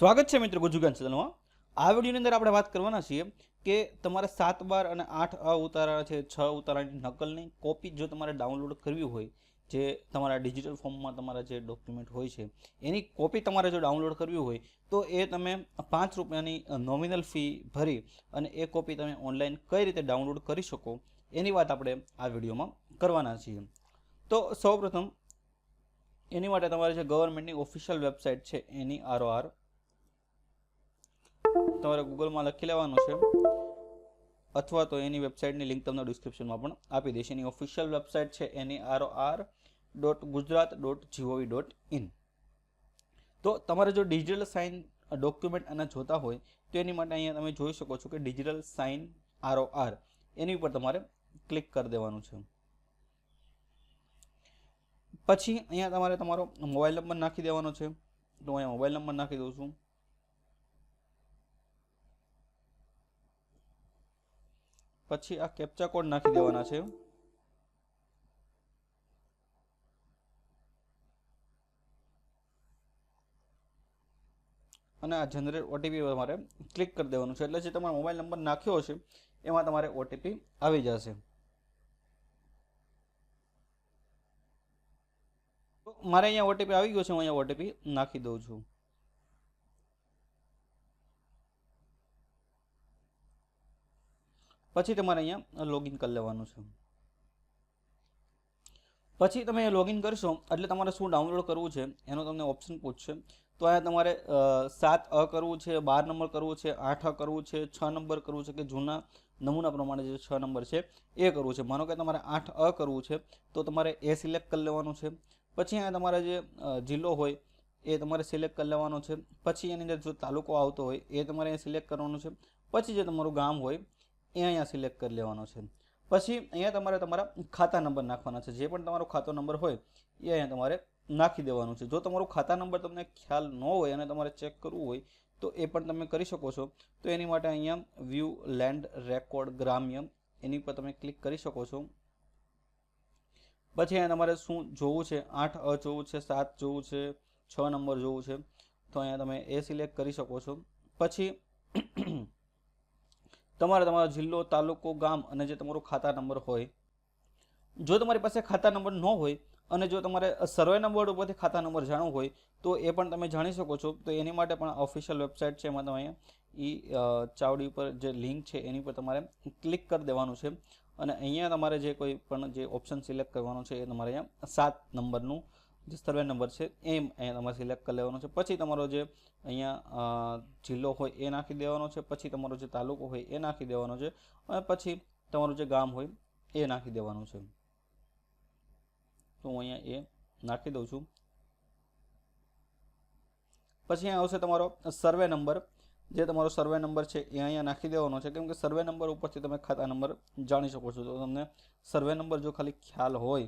સ્વાગત છે મિત્રો ગુજુગાન ચેનલમાં। આ વિડીયોની અંદર આપણે વાત કરવાના છીએ કે તમારે 7 બાર અને 8 અ ઉતારા છે 6 ઉતારાની નકલની કોપી જો તમારે ડાઉનલોડ કરવી હોય, જે તમારા ડિજિટલ ફોર્મમાં તમારા જે ડોક્યુમેન્ટ હોય છે એની કોપી તમારે જો ડાઉનલોડ કરવી હોય તો એ તમે 5 રૂપિયાની નોમિનલ ફી ભરી અને એ કોપી તમે ઓનલાઈન કઈ રીતે ડાઉનલોડ કરી શકો એની વાત આપણે આ વિડીયોમાં કરવાના છીએ। તો સૌપ્રથમ એની માટે તમારે જે ગવર્મેન્ટની ઓફિશિયલ વેબસાઇટ છે એની આરઓઆર તમારે ગૂગલમાં લખી લેવાનું છે, અથવા તો એની વેબસાઇટની લિંક તમને ડિસ્ક્રિપ્શનમાં પણ આપી દઈશ। એની ઓફિશિયલ વેબસાઇટ છે NEROR.gujarat.gov.in। તો તમારે જો ડિજિટલ સાઇન ડોક્યુમેન્ટ અને જોતા હોય તો એની માટે અહીંયા તમે જોઈ શકો છો કે ડિજિટલ સાઇન ROR એની ઉપર તમારે ક્લિક કરી દેવાનું છે। પછી અહીંયા તમારે તમારો મોબાઈલ નંબર નાખી દેવાનો છે, તો અહીંયા મોબાઈલ નંબર નાખી દઉં છું। પછી આ કેપ્ચા કોડ નાખી દેવાના છે, અને આ જનરેટ ઓટીપી તમારે ક્લિક કરી દેવાનું છે, એટલે જે તમારો મોબાઈલ નંબર નાખ્યો હશે એમાં તમારે ઓટીપી આવી જશે। તો મારે અહીંયા ઓટીપી આવી ગયો છે, હું અહીંયા ઓટીપી નાખી દઉં છું। પછી તમારે અહીંયા લોગિન કરી લેવાનું છે। પછી તમે લોગિન કરશો એટલે તમારે શું ડાઉનલોડ કરવું છે એનો તમને ઓપ્શન પૂછશે। તો અહીંયા તમારે 7 અ કરવું છે, 12 નંબર કરવું છે, 8 અ કરવું છે, 6 નંબર કરવું છે, કે જૂના નમૂના પ્રમાણે જે 6 નંબર છે એ કરવું છે। માનો કે તમારે 8 અ કરવું છે તો તમારે એ સિલેક્ટ કરી લેવાનું છે। પછી અહીંયા તમારે જે જિલ્લો હોય એ તમારે સિલેક્ટ કરી લેવાનો છે। પછી એની અંદર જો તાલુકો આવતો હોય એ તમારે અહીંયા સિલેક્ટ કરવાનું છે। પછી જે તમારું ગામ હોય એ અહીંયા સિલેક્ટ કરી લેવાનો છે। પછી અહીંયા તમારે તમારા ખાતા નંબર નાખવાના છે, જે પણ તમારો ખાતો નંબર હોય એ અહીંયા તમારે નાખી દેવાનું છે। જો તમારું ખાતા નંબર તમને ખ્યાલ ન હોય અને તમારે ચેક કરવું હોય તો એ પણ તમે કરી શકો છો। તો એની માટે અહીંયા વ્યૂ લેન્ડ રેકોર્ડ ગ્રામ્ય એની પર તમે ક્લિક કરી શકો છો। પછી અહીંયા તમારે શું જોવું છે, 8 અ જોવું છે, 7 જોવું છે, 6 નંબર જોવું છે, તો અહીંયા તમે એ સિલેક્ટ કરી શકો છો। પછી તમારે તમારો જિલ્લો, તાલુકો, ગામ અને જે તમારો ખાતા નંબર હોય, જો તમારી પાસે ખાતા નંબર ન હોય અને જો તમારે સર્વે નંબર ઉપરથી ખાતા નંબર જાણવો હોય તો એ પણ તમે જાણી શકો છો। તો એની માટે પણ ઓફિશિયલ વેબસાઇટ છે, એમાં તમે અહીંયા ચાવડી ઉપર જે લિંક છે એની પર તમારે ક્લિક કરી દેવાનું છે, અને અહીંયા તમારે જે કોઈ પણ જે ઓપ્શન સિલેક્ટ કરવાનો છે એ તમારે અહીંયા 7 નંબરનું જે સર્વે નંબર છે એ અહીંયા તમારે સિલેક્ટ કરી લેવાનો છે। પછી તમારો જે અહીંયા જિલ્લો હોય એ નાખી દેવાનો છે, પછી તમારો જે તાલુકો હોય એ નાખી દેવાનો છે, અને પછી તમારું જે ગામ હોય એ નાખી દેવાનું છે। તો હું અહીંયા એ નાખી દઉં છું। પછી અહીંયા આવશે તમારો સર્વે નંબર, જે તમારો સર્વે નંબર છે એ અહીંયા નાખી દેવાનો છે, કેમ કે સર્વે નંબર ઉપરથી તમે ખાતા નંબર જાણી શકો છો। તો તમને સર્વે નંબર જો ખાલી ખ્યાલ હોય,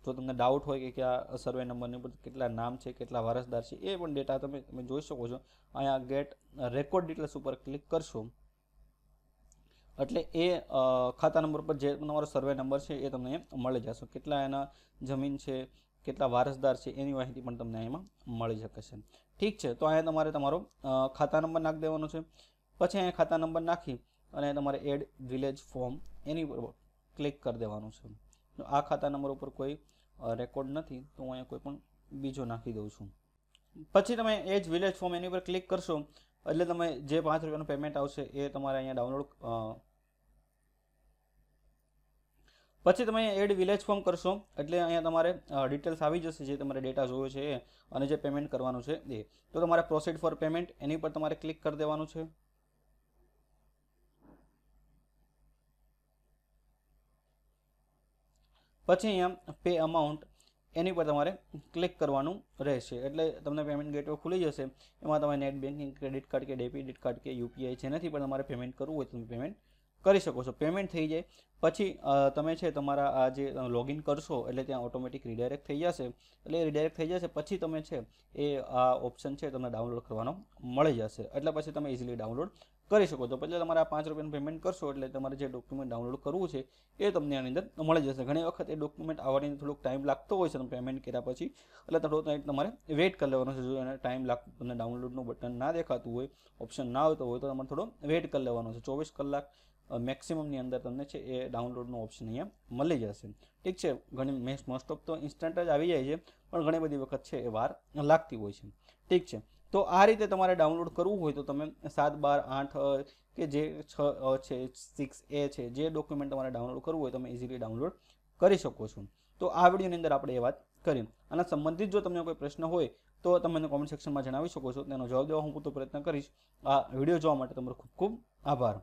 જો તમને ડાઉટ હોય કે આ સર્વે નંબરની ઉપર કેટલા નામ છે, કેટલા વારસદાર છે, એ પણ ડેટા તમે જોઈ શકો છો। અહીંયા ગેટ રેકોર્ડ ડિટેલ્સ ઉપર ક્લિક કરશો એટલે એ ખાતા નંબર પર જે તમારો સર્વે નંબર છે એ તમને મળી જશે। કેટલા એના જમીન છે, કેટલા વારસદાર છે એની માહિતી પણ તમને એમાં મળી શકે છે। ઠીક છે, તો અહીંયા તમારે તમારો ખાતા નંબર નાખી દેવાનો છે। પછી અહીંયા ખાતા નંબર નાખી અને તમારે એડ વિલેજ ફોર્મ એની ઉપર ક્લિક કરી દેવાનું છે। આ ખાતા નંબર ઉપર કોઈ રેકોર્ડ નથી તો હું અહીંયા કોઈ પણ બીજો નાખી દઉં છું। પછી તમે એજ વિલેજ ફોર્મ એની ઉપર ક્લિક કરશો એટલે તમે જે 5 રૂપિયાનું પેમેન્ટ આવશે એ તમારે અહીંયા ડાઉનલોડ પછી તમે એડ વિલેજ ફોર્મ કરશો એટલે અહીંયા તમારે ડિટેલ્સ આવી જશે, જે તમારે ડેટા જોયો છે એ અને જે પેમેન્ટ કરવાનું છે એ। તો તમારે પ્રોસીડ ફોર પેમેન્ટ એની પર તમારે ક્લિક કરી દેવાનું છે। પછી અહીંયા પે અમાઉન્ટ એની પર તમારે ક્લિક કરવાનું રહેશે, એટલે તમને પેમેન્ટ ગેટવે ખુલી જશે। એમાં તમે નેટ બેન્કિંગ, ક્રેડિટ કાર્ડ કે ડેબિટ કાર્ડ કે યુપીઆઈ જેનાથી પણ તમારે પેમેન્ટ કરવું હોય તમે પેમેન્ટ કરી શકો છો. પેમેન્ટ થઈ જાય પછી તમે છે તમારા આ જે લોગિન કરશો એટલે ત્યાં ઓટોમેટિક રીડાયરેક્ટ થઈ જશે. એટલે રીડાયરેક્ટ થઈ જશે પછી તમે છે એ આ ઓપ્શન છે તમને ડાઉનલોડ કરવાનો મળી જશે. એટલે પછી તમે ઇઝીલી ડાઉનલોડ કરી શકો છો. પછી તમારે આ 5 રૂપિયાનું પેમેન્ટ કરશો એટલે તમારે જે ડોક્યુમેન્ટ ડાઉનલોડ કરવું છે એ તમને આની અંદર મળી જશે. ઘણી વખત એ ડોક્યુમેન્ટ આવવાની થોડોક ટાઈમ લાગતો હોય છે તમે પેમેન્ટ કર્યા પછી, એટલે થોડો તમારે વેઇટ કરી લેવાનો છે. જો એને ટાઈમ લાગતો તમને ડાઉનલોડનું બટન ના દેખાતું હોય, ઓપ્શન ના આવતો હોય તો તમારે થોડો વેઇટ કરી લેવાનો છે. 24 કલાક મેક્સિમમની અંદર તમને છે એ ડાઉનલોડનો ઓપ્શન અહીંયા મળી જશે. ઠીક છે. ઘણી મોસ્ટ ઓફ તો ઇન્સ્ટન્ટ જ આવી જાય છે, પણ ઘણી બધી વખત છે એ વાર લાગતી હોય છે. ઠીક છે. તો આ રીતે તમારે ડાઉનલોડ કરવું હોય તો તમે 7, 12, 8 કે જે 6 છે 6A છે જે ડોક્યુમેન્ટ તમારે ડાઉનલોડ કરવું હોય તમે ઇઝીલી ડાઉનલોડ કરી શકો છો. તો આ વિડીયોની અંદર આપણે એ વાત કરી. આના સંબંધિત જો તમને કોઈ પ્રશ્ન હોય તો તમે મને કોમેન્ટ સેક્શનમાં જણાવી શકો છો. તેનો જવાબ દેવા હું પૂરતો પ્રયત્ન કરીશ. આ વિડીયો જોવા માટે તમારો ખૂબ ખૂબ આભાર.